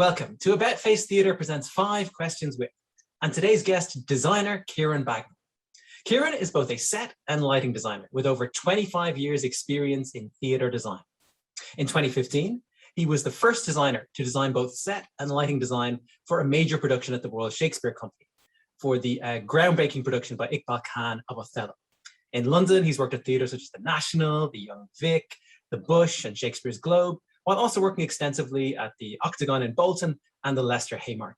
welcome to AboutFACE Theatre presents 5 Questions With, and today's guest, designer Ciaran Bagnall. Ciaran is both a set and lighting designer with over 25 years experience in theatre design. In 2015, he was the first designer to design both set and lighting design for a major production at the Royal Shakespeare Company for the groundbreaking production by Iqbal Khan of Othello. In London, he's worked at theatres such as the National, the Young Vic, the Bush and Shakespeare's Globe, while also working extensively at the Octogan in Bolton and the Leicester Haymarket.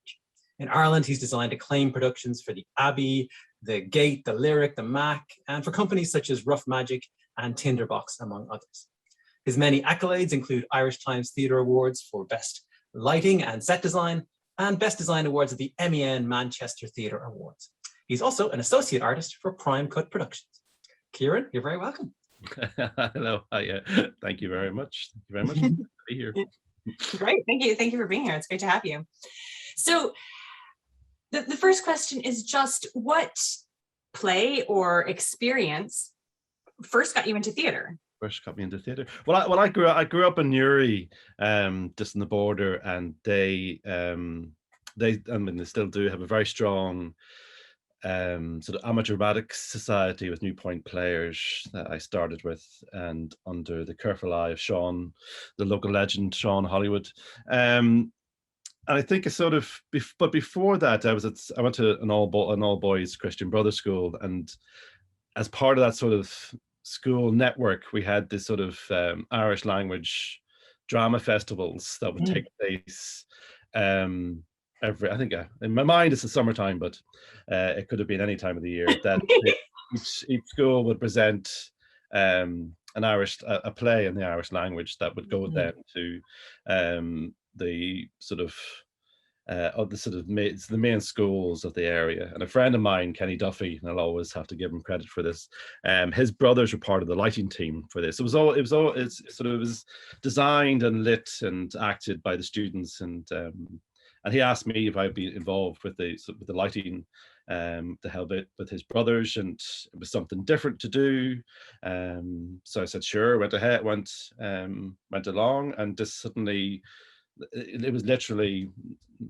In Ireland, he's designed acclaimed productions for the Abbey, the Gate, the Lyric, the Mac, and for companies such as Rough Magic and Tinderbox, among others. His many accolades include Irish Times Theatre Awards for Best Lighting and Set Design, and Best Design Awards at the MEN Manchester Theatre Awards. He's also an associate artist for Prime Cut Productions. Ciaran, you're very welcome. Hello. Hi, thank you very much. Thank you very much to be here. Great. Thank you. Thank you for being here. It's great to have you. So the first question is just what play or experience first got you into theatre? First got me into theatre. Well, I grew up in Newry, just on the border, and they still do have a very strong sort of amateur dramatic society with New Point players that I started with, and under the careful eye of Sean, the local legend, Sean Hollywood. And I think it's sort of, but before that, I went to an all boys Christian Brothers school, and as part of that sort of school network, we had this sort of Irish language drama festivals that would take place I think in my mind it's the summertime, but it could have been any time of the year that each school would present a play in the Irish language that would go then to the main schools of the area. And a friend of mine, Kenny Duffy, and I'll always have to give him credit for this, his brothers were part of the lighting team for this. It was designed and lit and acted by the students, and he asked me if I'd be involved with the lighting to help it with his brothers, and it was something different to do. So I said sure, went along, and just suddenly it was literally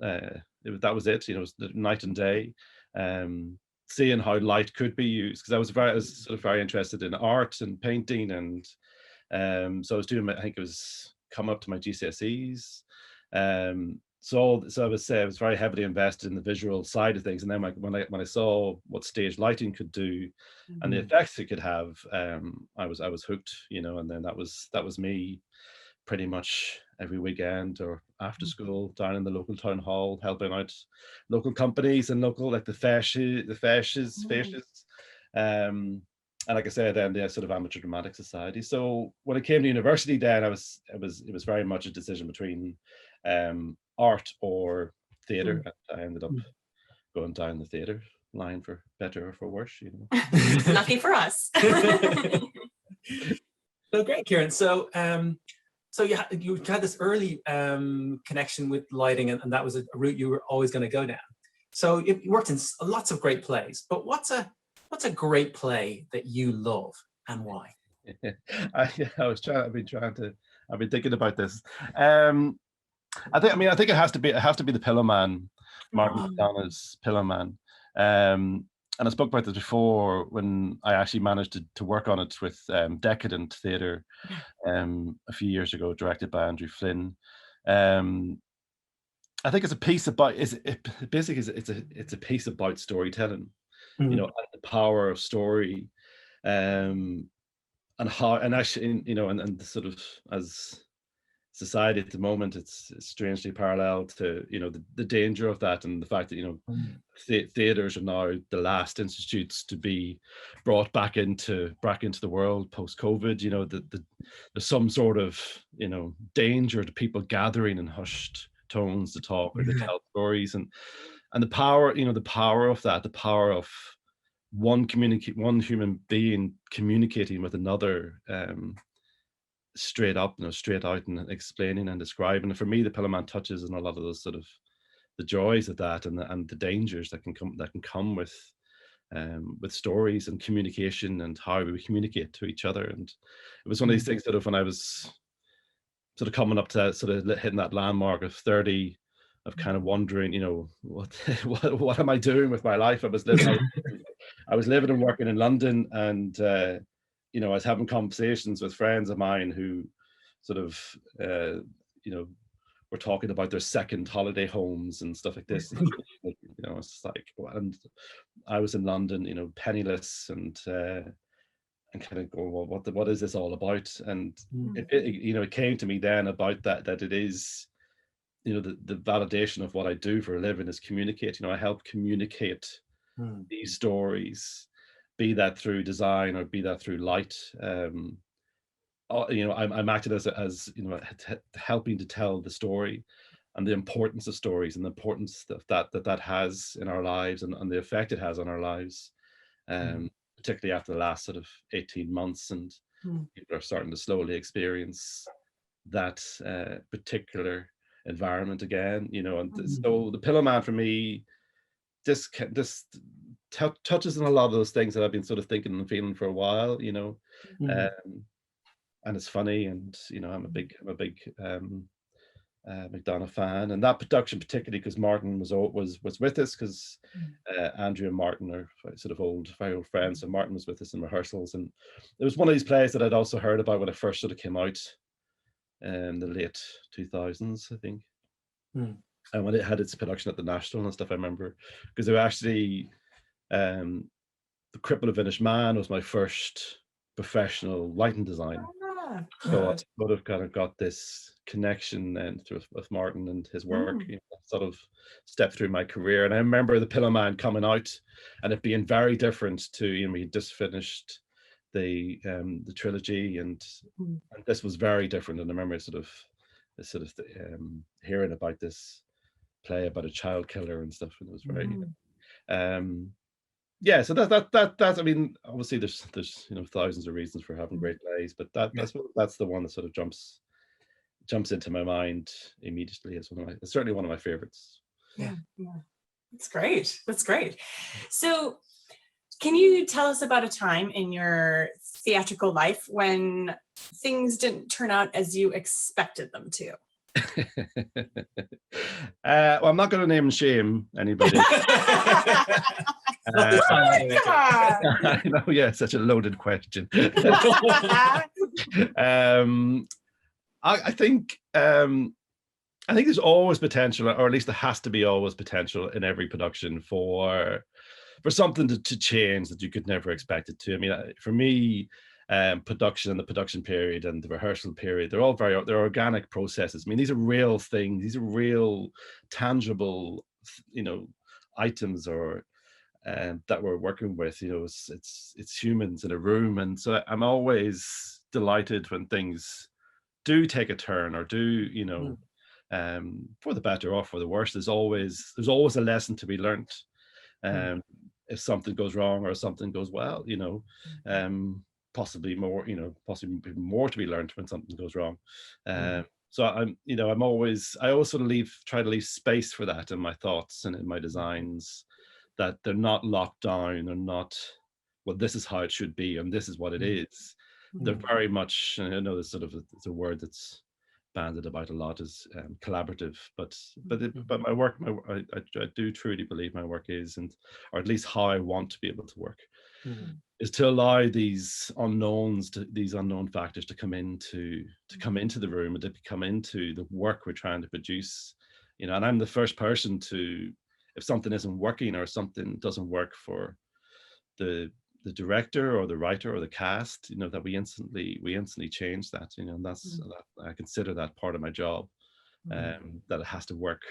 that was it. It was night and day. Seeing how light could be used, because I was sort of very interested in art and painting, and so I was doing I think it was come up to my GCSEs. So I was very heavily invested in the visual side of things, and then when I saw what stage lighting could do and the effects it could have, I was hooked, and then that was me pretty much every weekend or after school down in the local town hall, helping out local companies and local, like the fasces, and like I said, then the sort of amateur dramatic society. So when it came to university, then it was very much a decision between art or theatre. I ended up going down the theatre line, for better or for worse, Lucky for us. So great, Ciaran. So you had this early connection with lighting, and that was a route you were always going to go down. So you worked in lots of great plays, but what's a great play that you love, and why? I've been thinking about this. I think it has to be the Pillowman, Martin McDonagh's Pillowman. And I spoke about this before when I actually managed to work on it with Decadent Theatre a few years ago, directed by Andrew Flynn. I think it's a piece about it's a piece about storytelling, and the power of story, and how, and actually, and sort of as society at the moment, it's strangely parallel to the danger of that, and the fact that theaters are now the last institutes to be brought back into the world post-COVID. There's some sort of danger to people gathering in hushed tones to talk or to tell stories, and the power of that, the power of one human being communicating with another, straight out and explaining and describing. And for me, the Pillowman touches on a lot of those sort of the joys of that, and the dangers that can come with stories and communication and how we communicate to each other. And it was one of these things that when I was sort of coming up to sort of hitting that landmark of 30 kind of wondering, you know, what am I doing with my life? I was living and working in London, and you know, I was having conversations with friends of mine who sort of you know, were talking about their second holiday homes and stuff like this. You know, it's just like, and I was in London, you know, penniless, and kind of going, well, what is this all about? And you know, it came to me then about that it is, you know, the validation of what I do for a living is communicate. You know, I help communicate these stories, be that through design or be that through light. You know, I'm acting as you know, helping to tell the story and the importance of stories and the importance that has in our lives, and the effect it has on our lives, particularly after the last sort of 18 months, and people are starting to slowly experience that particular environment again, you know. And so the Pillow Man for me just touches on a lot of those things that I've been sort of thinking and feeling for a while, you know. And it's funny, and you know, I'm a big McDonagh fan, and that production particularly because Martin was with us, because Andrew and Martin are sort of very old friends, and Martin was with us in rehearsals, and it was one of these plays that I'd also heard about when it first sort of came out in the late 2000s, I think. And when it had its production at the National and stuff, I remember, because they were actually The Cripple of Vinish Man was my first professional lighting design. So I sort of kind of got this connection then with Martin and his work, you know, sort of stepped through my career. And I remember The Pillow Man coming out and it being very different to, you know, we just finished the trilogy, and this was very different. And I remember sort of hearing about this play about a child killer and stuff, and it was very yeah, so that's I mean, obviously there's you know, thousands of reasons for having great plays, but that's the one that sort of jumps into my mind immediately as it's certainly one of my favorites. Yeah, that's great. So can you tell us about a time in your theatrical life when things didn't turn out as you expected them to? Well, I'm not going to name and shame anybody. I know, yeah, such a loaded question. I think there's always potential, or at least there has to be always potential in every production for something to change that you could never expect it to. I mean, for me, production and the production period and the rehearsal period, they're organic processes. I mean, these are real things, these are real tangible, you know, items or that we're working with. You know, it's humans in a room, and so I'm always delighted when things do take a turn or do, you know, for the better or for the worse. There's always a lesson to be learned if something goes wrong or something goes well, you know. Possibly more to be learned when something goes wrong. So I always sort of try to leave space for that in my thoughts and in my designs, that they're not locked down. They're not, well, this is how it should be and this is what it is. They're very much, I know there's it's a word that's bandied about a lot, is collaborative, but my work, I do truly believe my work is, or at least how I want to be able to work, is to allow these unknown factors to come into the room and to come into the work we're trying to produce. You know, and I'm the first person to, if something isn't working or something doesn't work for the director or the writer or the cast, you know, that we instantly change that, you know, and that's I consider that part of my job, that it has to work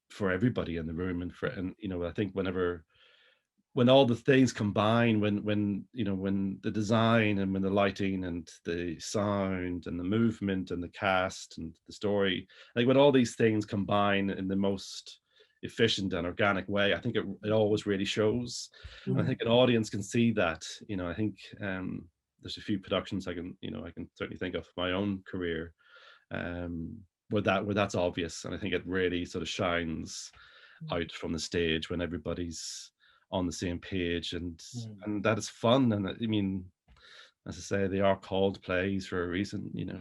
for everybody in the room, and you know, I think when all the things combine, when the design and when the lighting and the sound and the movement and the cast and the story, like when all these things combine in the most efficient and organic way, I think it always really shows. And I think an audience can see that. You know, I think there's a few productions I can certainly think of my own career where that's obvious, and I think it really sort of shines out from the stage when everybody's on the same page, and that is fun. And I mean, as I say, they are called plays for a reason, you know.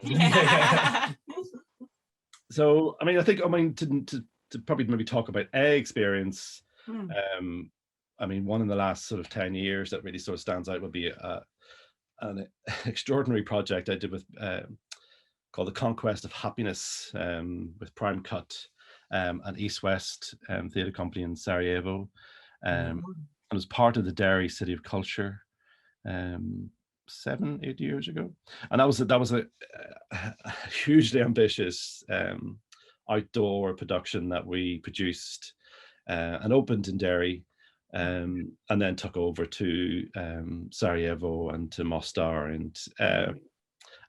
So, I mean, to probably maybe talk about a experience. I mean, one in the last sort of 10 years that really sort of stands out would be an extraordinary project I did with called The Conquest of Happiness with Prime Cut and East West Theatre Company in Sarajevo. And it was part of the Derry City of Culture 7-8 years ago, and that was a hugely ambitious outdoor production that we produced and opened in Derry, and then took over to Sarajevo and to Mostar, and I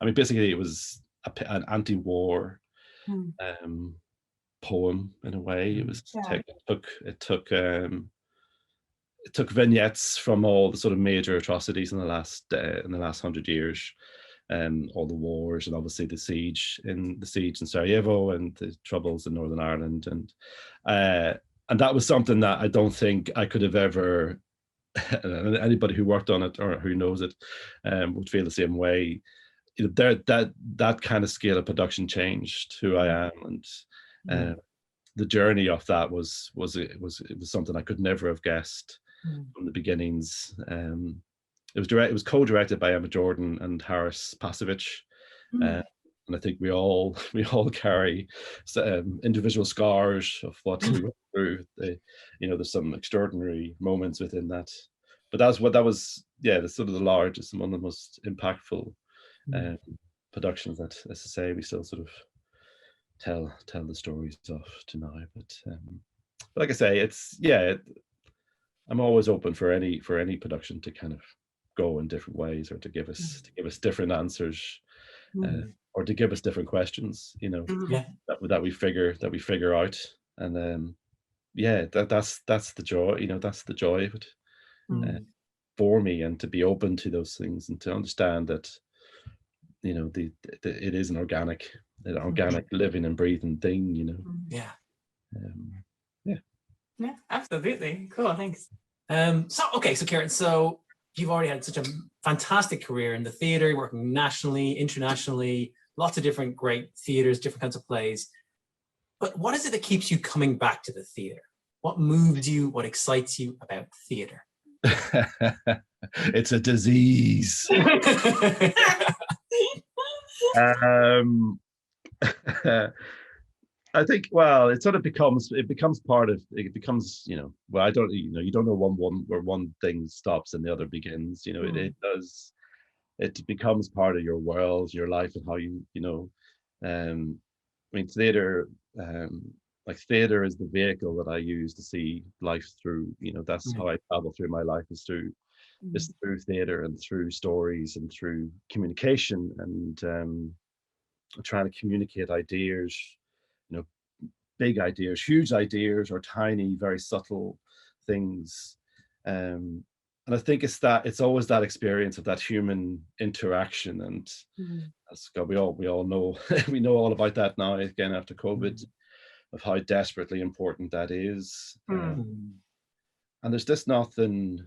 mean, basically it was an anti-war poem in a way. It was it took vignettes from all the sort of major atrocities in the last 100 years, all the wars, and obviously the siege in Sarajevo and the troubles in Northern Ireland, and that was something that I don't think I could have ever. Anybody who worked on it or who knows it would feel the same way. You know, that kind of scale of production changed who I am, and the journey of that was something I could never have guessed from the beginnings. It was co-directed by Emma Jordan and Harris Pasovich, and I think we all carry individual scars of what we went through. There's some extraordinary moments within that, but that was the sort of the largest and one of the most impactful productions that, as I say, we still sort of tell the stories of to now. But like I say, I'm always open for any production to kind of go in different ways, or to give us different answers, or to give us different questions, that we figure out, and then that's the joy, that's the joy of it for me, and to be open to those things and to understand that it is an organic living and breathing thing. Yeah, absolutely. Cool, thanks. So Ciaran, so you've already had such a fantastic career in the theatre, working nationally, internationally, lots of different great theatres, different kinds of plays. But what is it that keeps you coming back to the theatre? What moves you? What excites you about theatre? It's a disease. I think, well, it sort of becomes part of it. Becomes, well, I don't, you don't know where one thing stops and the other begins. It becomes part of your world, your life, and how I mean, theatre, theatre is the vehicle that I use to see life through. That's how I travel through my life, is through theatre and through stories and through communication, and trying to communicate ideas, big ideas, huge ideas, or tiny, very subtle things. And I think it's always that experience of that human interaction. And we all know, we know all about that now, again, after COVID, of how desperately important that is. And there's just nothing,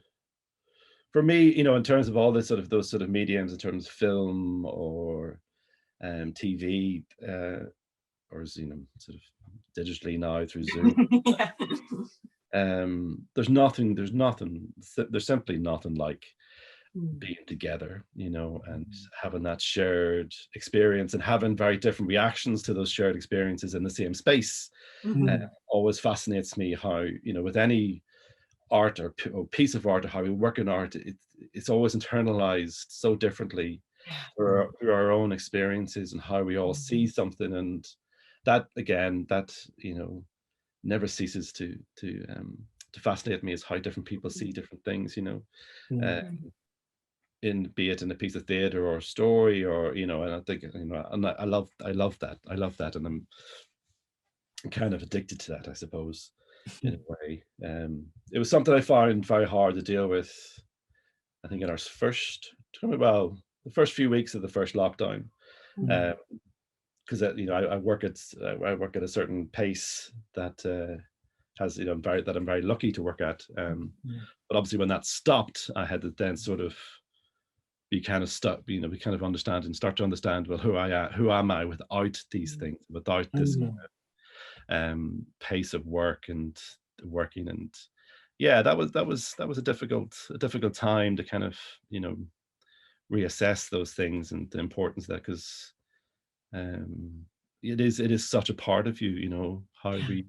for me, in terms of all those sort of mediums, in terms of film or TV, or sort of digitally now through Zoom. There's simply nothing like being together, and having that shared experience, and having very different reactions to those shared experiences in the same space. Always fascinates me how, with any art or piece of art, or how we work in art, it's always internalized so differently through our own experiences, and how we all see something. And that, again, never ceases to fascinate me, is how different people see different things, be it in a piece of theatre or a story, or and I think, and I love that, and I'm kind of addicted to that, I suppose, in a way. It was something I found very hard to deal with, I think, in our the first few weeks of the first lockdown, because I work at a certain pace that has, that I'm very lucky to work at, but obviously when that stopped, I had to then sort of you kind of start, you know, we kind of understand and start to understand, well, who am I without these things, without this pace of work and working. And yeah, that was a difficult time to kind of, you know, reassess those things and the importance of that, because it is such a part of you, you know, how we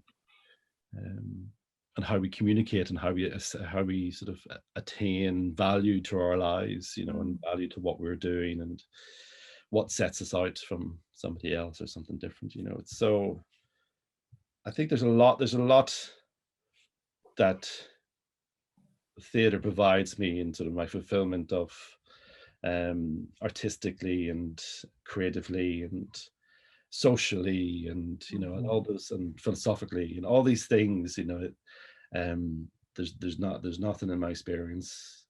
and how we communicate and how we sort of attain value to our lives, you know, and value to what we're doing and what sets us out from somebody else or something different, you know. It's so, I think there's a lot that theatre provides me in sort of my fulfillment of artistically and creatively and socially, and you know, and all those, and philosophically, and all these things, you know. There's nothing in my experience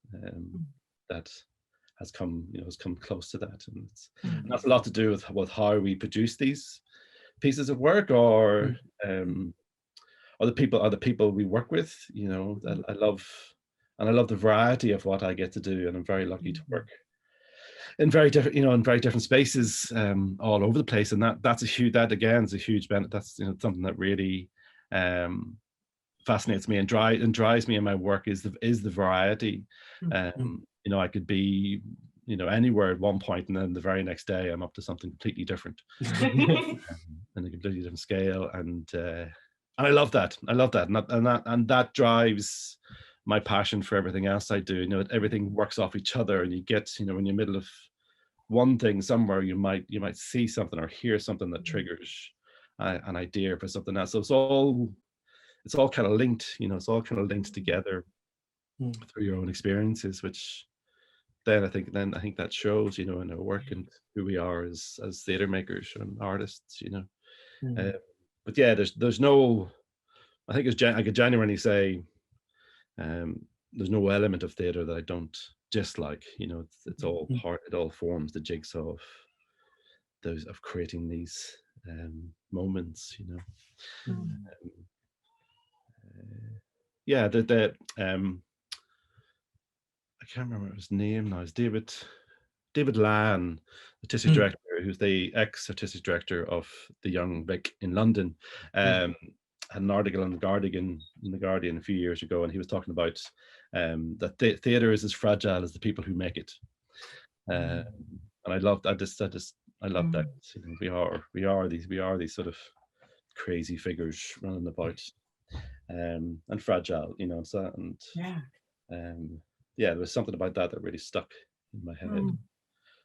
that has come close to that, and and that's a lot to do with how we produce these pieces of work, or the people we work with, you know. I love the variety of what I get to do, and I'm very lucky to work in very different spaces all over the place, and that again is a huge benefit. That's, you know, something that really fascinates me and drives me in my work, is the variety. You know, I could be, you know, anywhere at one point, and then the very next day I'm up to something completely different, in a completely different scale, and I love that. And that drives my passion for everything else I do. You know, everything works off each other, and you get, you know, in the middle of one thing somewhere, you might see something or hear something that triggers an idea for something else. So it's all kind of linked, you know. It's all kind of linked together through your own experiences, which then I think that shows, you know, in our work and who we are as theatre makers and artists, you know. But yeah, there's no, I think I could genuinely say there's no element of theatre that I don't dislike, you know. It's all part, it all forms the jigsaw of creating these moments, you know. Yeah, I can't remember his name now. It's David Lan, artistic director, who's the ex-artistic director of the Young Vic in London. Had an article in the Guardian a few years ago, and he was talking about that theatre is as fragile as the people who make it. And I love that. I love that. You know, we are these sort of crazy figures running about, and fragile, you know. So, and there was something about that really stuck in my head.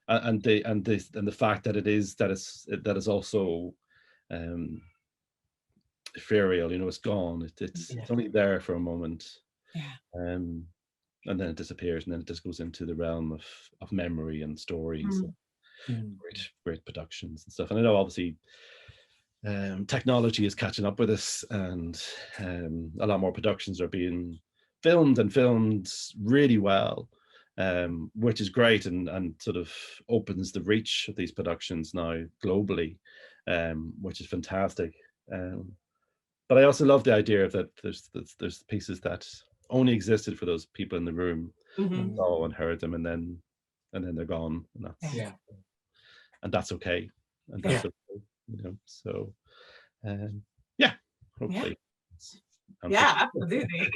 And the fact that it is also ethereal, you know. It's gone. It's only there for a moment, and then it disappears, and then it just goes into the realm of memory and stories, and great productions and stuff. And I know obviously technology is catching up with us, and a lot more productions are being filmed really well, which is great, and sort of opens the reach of these productions now globally, which is fantastic. But I also love the idea of that there's pieces that only existed for those people in the room, saw and heard them, and then they're gone, and that's okay, and that's okay, you know. So hopefully. Absolutely.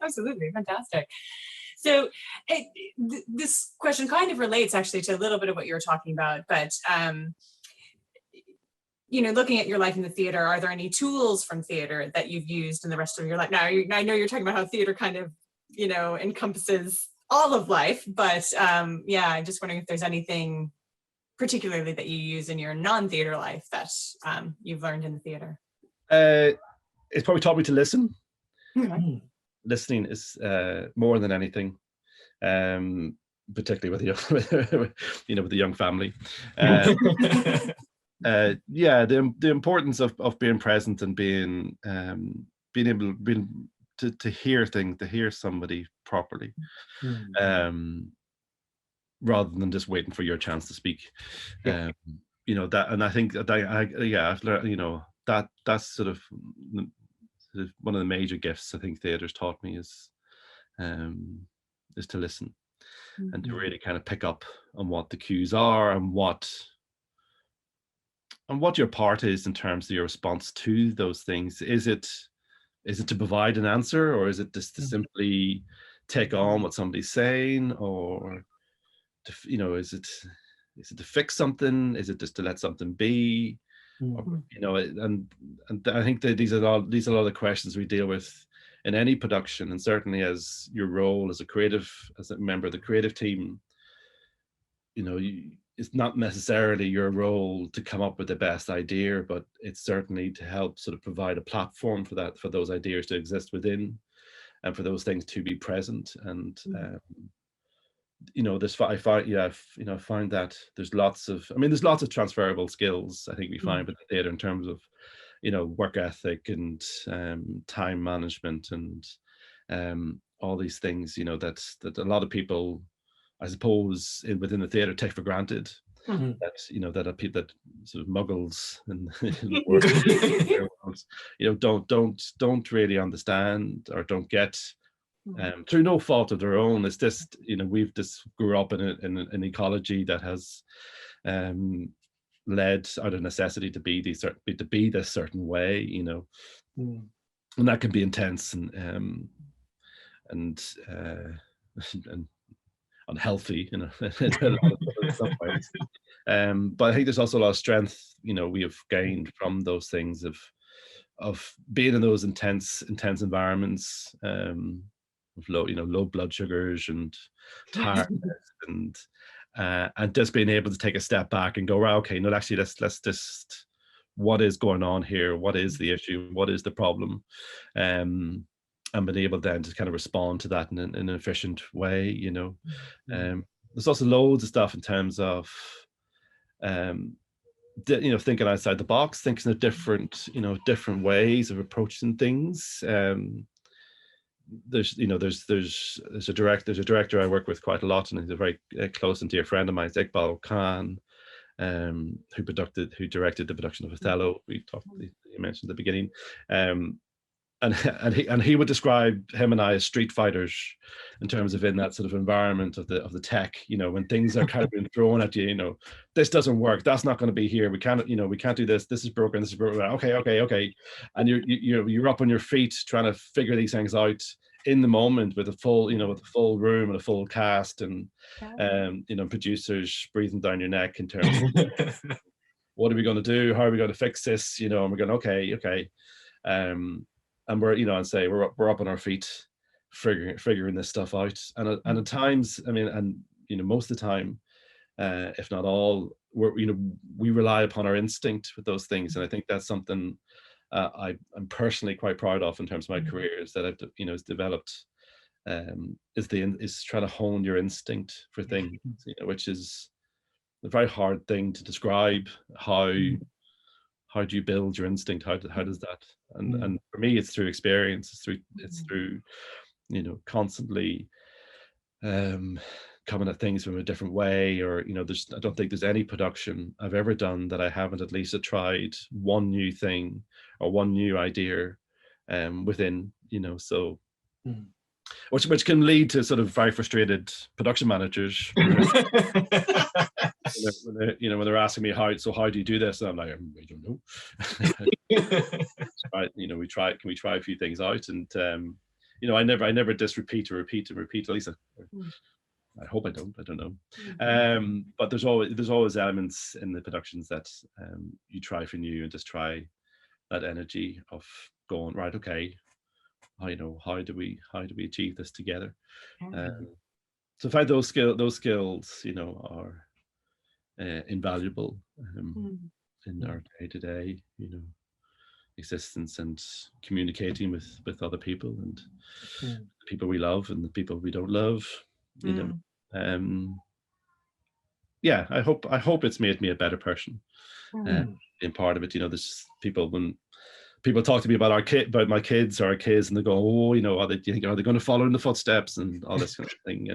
Absolutely fantastic. So this question kind of relates actually to a little bit of what you were talking about, but you know, looking at your life in the theater, are there any tools from theater that you've used in the rest of your life? Now, I know you're talking about how theater kind of, you know, encompasses all of life, but I'm just wondering if there's anything particularly that you use in your non-theater life that you've learned in the theater. It's probably taught me to listen. Listening is more than anything, particularly with the young family. The importance of being present and being able to hear things, to hear somebody properly, rather than just waiting for your chance to speak. You know that, and I think that I've learned, you know, that's sort of one of the major gifts I think theatre's taught me is to listen. and to really kind of pick up on what the cues are and what your part is in terms of your response to those things. Is it to provide an answer, or is it just to simply take on what somebody's saying, or to, you know, is it to fix something? Is it just to let something be? Or, you know, and I think that these are all the questions we deal with in any production, and certainly as your role as a member of the creative team. You know, it's not necessarily your role to come up with the best idea, but it's certainly to help sort of provide a platform for those ideas to exist within, and for those things to be present. And you know, I find that there's lots of transferable skills, I think, we find with the theatre, in terms of, you know, work ethic and time management and all these things, you know, that a lot of people, I suppose, within the theatre take for granted. That, you know, that sort of muggles and you know, don't really understand, or don't get, through no fault of their own. It's just, you know, we've just grew up in an ecology that has led out of necessity to be this certain way, you know, and that can be intense and unhealthy, you know, in some ways. But I think there's also a lot of strength, you know, we have gained from those things of being in those intense environments, with low blood sugars and tiredness, and just being able to take a step back and go, right, okay, no, actually, let's just, what is going on here? What is the issue? What is the problem? And being able then to kind of respond to that in an efficient way, you know. There's also loads of stuff in terms of, you know, thinking outside the box, thinking of different ways of approaching things. There's a director I work with quite a lot, and he's a very close and dear friend of mine, Iqbal Khan, who directed the production of Othello. You mentioned at the beginning. And he would describe him and I as street fighters, in terms of in that sort of environment of the tech, you know, when things are kind of being thrown at you, you know, this doesn't work, that's not going to be here, we can't do this is broken, this is broken, okay, and you're up on your feet trying to figure these things out in the moment, with a full room and a full cast, and you know, producers breathing down your neck in terms of what are we going to do, how are we going to fix this, you know, and we're going, okay. And we're, you know, and say we're up on our feet, figuring this stuff out, and at times, I mean, and you know, most of the time, if not all, we rely upon our instinct with those things, and I think that's something I'm personally quite proud of in terms of my career, is that I've, you know, has developed, is trying to hone your instinct for things, you know, which is a very hard thing to describe. How do you build your instinct? How does that? And for me, it's through experience. It's through you know, constantly coming at things from a different way, or you know, I don't think there's any production I've ever done that I haven't at least tried one new thing or one new idea within, you know, so which can lead to sort of very frustrated production managers. When they're asking me how do you do this, and I'm like, I don't know. Right, you know, can we try a few things out, and you know, I never just repeat, at least I hope I don't know. But there's always elements in the productions that you try for new, and just try that energy of going, right, okay, how do we achieve this together? So I find those skills, you know, are invaluable in our day-to-day, you know, existence, and communicating with other people, and the people we love and the people we don't love, you know. Yeah, I hope it's made me a better person. In part of it, you know, there's people, when people talk to me about about my kids or our kids, and they go, oh, you know, are they going to follow in the footsteps and all this kind of thing,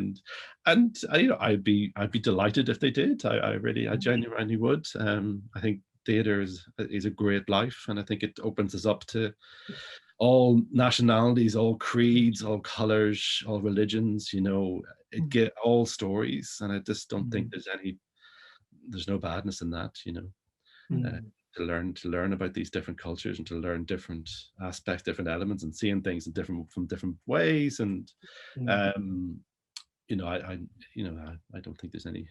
and you know, I'd be delighted if they did. I genuinely would. I think theatre is a great life, and I think it opens us up to all nationalities, all creeds, all colors, all religions, you know, it get all stories. And I just don't think there's no badness in that, you know, to learn about these different cultures and to learn different aspects, different elements, and seeing things in from different ways. And, you know, I don't think there's any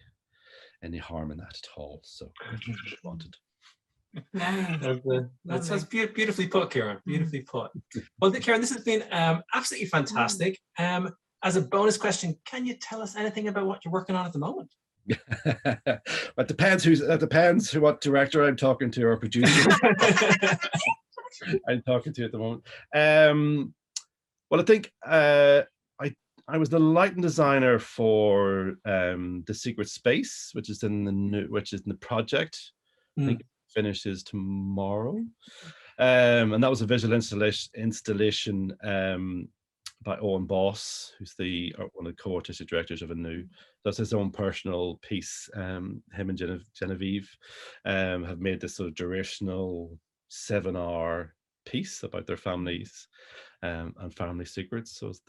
harm in that at all. So that's what I wanted. That's beautifully put, Ciaran. Beautifully put. Well, Ciaran, this has been absolutely fantastic. As a bonus question, can you tell us anything about what you're working on at the moment? It depends what director I'm talking to or producer I'm talking to at the moment. Well, I think I was the lighting designer for The Secret Space, which is in the project. I think it finishes tomorrow, and that was a visual installation by Owen Boss, who's one of the co-artistic directors of A New. That's his own personal piece. Him and Genevieve have made this sort of durational 7-hour piece about their families and family secrets. So I was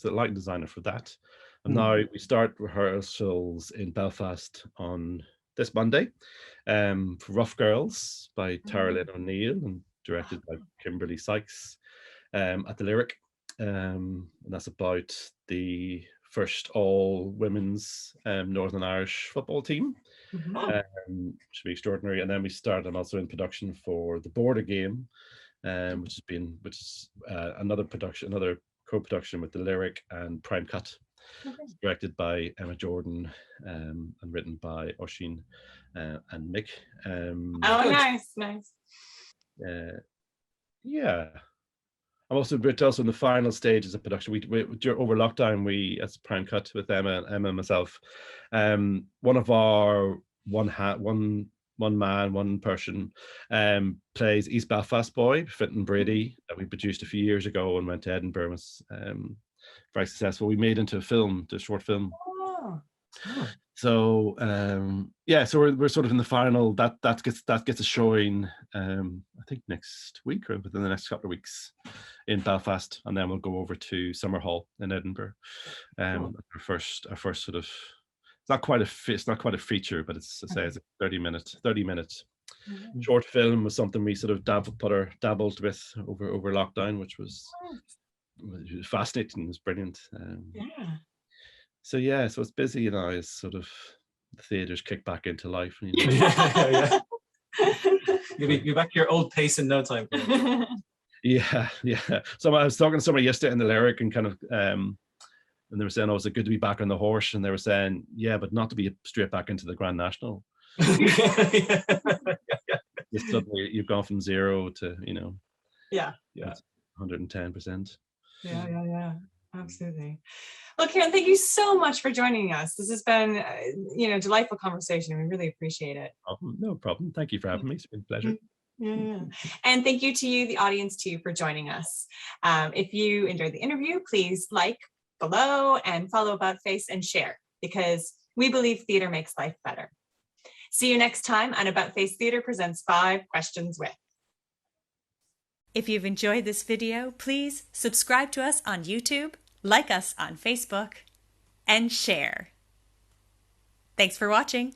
the lighting designer for that. And now we start rehearsals in Belfast on this Monday for Rough Girls by Tara Lynn O'Neill and directed by Kimberly Sykes at the Lyric. And that's about the first all women's Northern Irish football team. Should be extraordinary. And then we start, I'm also in production for The Border Game, which is another co-production with the Lyric and Prime Cut. Directed by Emma Jordan and written by Oisin and Mick. Nice. Yeah. I'm also in the final stages of production. We over lockdown, we as Prime Cut with Emma and myself, one of our one man, one person plays East Belfast Boy, Fintan Brady, that we produced a few years ago and went to Edinburgh. Was very successful. We made into a short film. So so we're sort of in the final. That gets a showing I think next week or within the next couple of weeks in Belfast, and then we'll go over to Summerhall in Edinburgh. Our first sort of, it's not quite a feature, but it's a 30 minute short film was something we sort of dabbled with over lockdown, which was fascinating. It was brilliant. So it's busy now as sort of the theatre's kicked back into life. You know. You'll be back to your old pace in no time. Yeah. So I was talking to somebody yesterday in the Lyric and kind of, and they were saying, "Oh, is it good to be back on the horse?" And they were saying, "Yeah, but not to be straight back into the Grand National." Just suddenly you've gone from 0 to 110%. Yeah. Absolutely. Well, Ciaran, thank you so much for joining us. This has been, delightful conversation. We really appreciate it. No problem. Thank you for having me. It's been a pleasure. Yeah. And thank you to you, the audience, too, for joining us. If you enjoyed the interview, please like below and follow AboutFACE and share, because we believe theater makes life better. See you next time on AboutFACE Theater Presents 5 Questions With. If you've enjoyed this video, please subscribe to us on YouTube, like us on Facebook, and share. Thanks for watching.